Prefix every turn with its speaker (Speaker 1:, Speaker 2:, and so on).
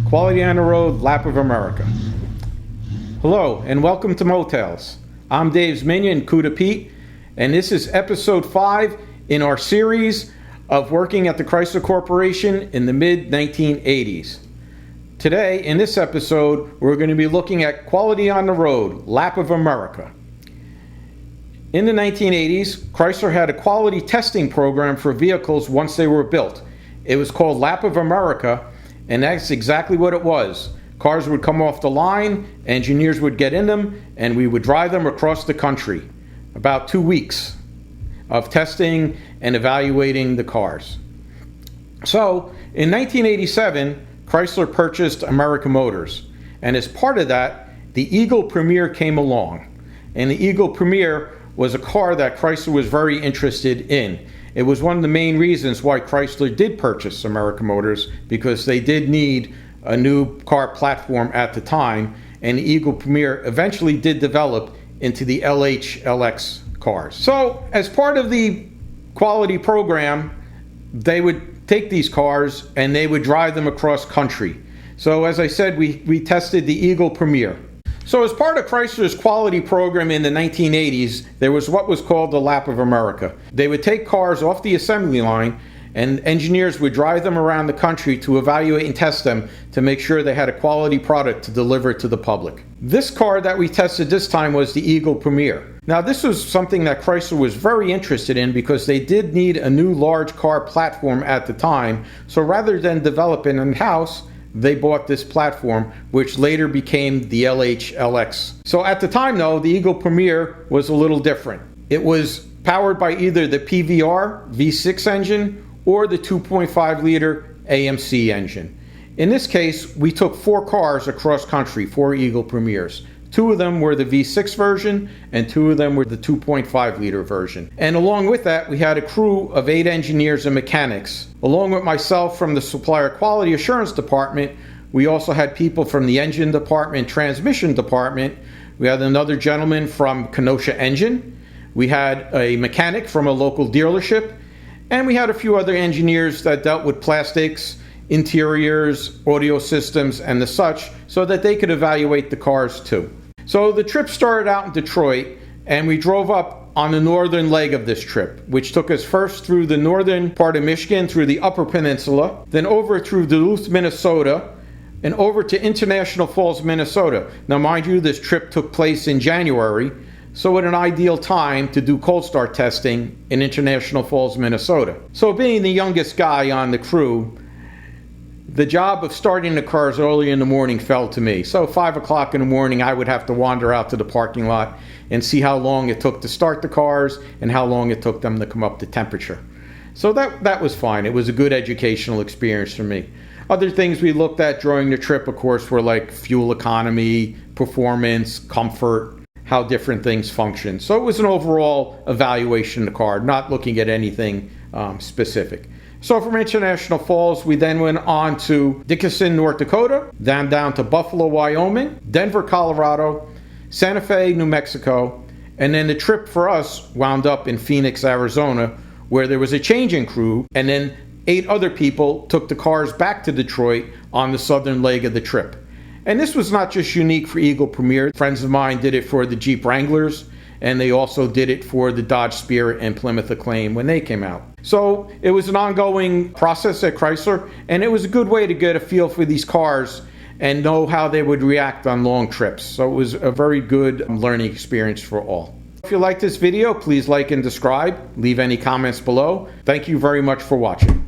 Speaker 1: Quality on the Road, Lap of America. Hello, and welcome to Motales. I'm Dave's minion, Kuda Pete, and this is episode 5 in our series of working at the Chrysler Corporation in the mid-1980s. Today, in this episode, we're going to be looking at Quality on the Road, Lap of America. In the 1980s, Chrysler had a quality testing program for vehicles once they were built. It was called Lap of America, and that's exactly what it was. Cars would come off the line, engineers would get in them, and we would drive them across the country. About 2 weeks of testing and evaluating the cars. So, in 1987, Chrysler purchased American Motors, and as part of that, the Eagle Premier came along. And the Eagle Premier was a car that Chrysler was very interested in. It was one of the main reasons why Chrysler did purchase American Motors, because they did need a new car platform at the time, and the Eagle Premier eventually did develop into the LH-LX cars. So, as part of the quality program, they would take these cars and they would drive them across country. So, as I said, we tested the Eagle Premier. So as part of Chrysler's quality program in the 1980s, there was what was called the Lap of America. They would take cars off the assembly line and engineers would drive them around the country to evaluate and test them to make sure they had a quality product to deliver to the public. This car that we tested this time was the Eagle Premier. Now this was something that Chrysler was very interested in because they did need a new large car platform at the time. So rather than develop it in-house, they bought this platform, which later became the LH-LX. So at the time though, the Eagle Premier was a little different. It was powered by either the PVR V6 engine or the 2.5 liter AMC engine. In this case, we took 4 cars across country, 4 Eagle Premiers. 2 of them were the V6 version and 2 of them were the 2.5 liter version. And along with that, we had a crew of 8 engineers and mechanics. Along with myself from the Supplier Quality Assurance Department, we also had people from the Engine Department, Transmission Department. We had another gentleman from Kenosha Engine. We had a mechanic from a local dealership. And we had a few other engineers that dealt with plastics, interiors, audio systems, and the such, so that they could evaluate the cars too. So the trip started out in Detroit, and we drove up on the northern leg of this trip, which took us first through the northern part of Michigan, through the Upper Peninsula, then over through Duluth, Minnesota, and over to International Falls, Minnesota. Now mind you, this trip took place in January, so at an ideal time to do cold start testing in International Falls, Minnesota. So being the youngest guy on the crew, the job of starting the cars early in the morning fell to me. So 5 o'clock in the morning, I would have to wander out to the parking lot and see how long it took to start the cars and how long it took them to come up to temperature. So that was fine. It was a good educational experience for me. Other things we looked at during the trip, of course, were like fuel economy, performance, comfort, how different things function. So it was an overall evaluation of the car, not looking at anything specific. So from International Falls, we then went on to Dickinson, North Dakota, then down to Buffalo, Wyoming, Denver, Colorado, Santa Fe, New Mexico, and then the trip for us wound up in Phoenix, Arizona, where there was a change in crew, and then 8 other people took the cars back to Detroit on the southern leg of the trip. And this was not just unique for Eagle Premier. Friends of mine did it for the Jeep Wranglers, and they also did it for the Dodge Spirit and Plymouth Acclaim when they came out. So it was an ongoing process at Chrysler, and it was a good way to get a feel for these cars and know how they would react on long trips. So it was a very good learning experience for all. If you like this video, please like and subscribe. Leave any comments below. Thank you very much for watching.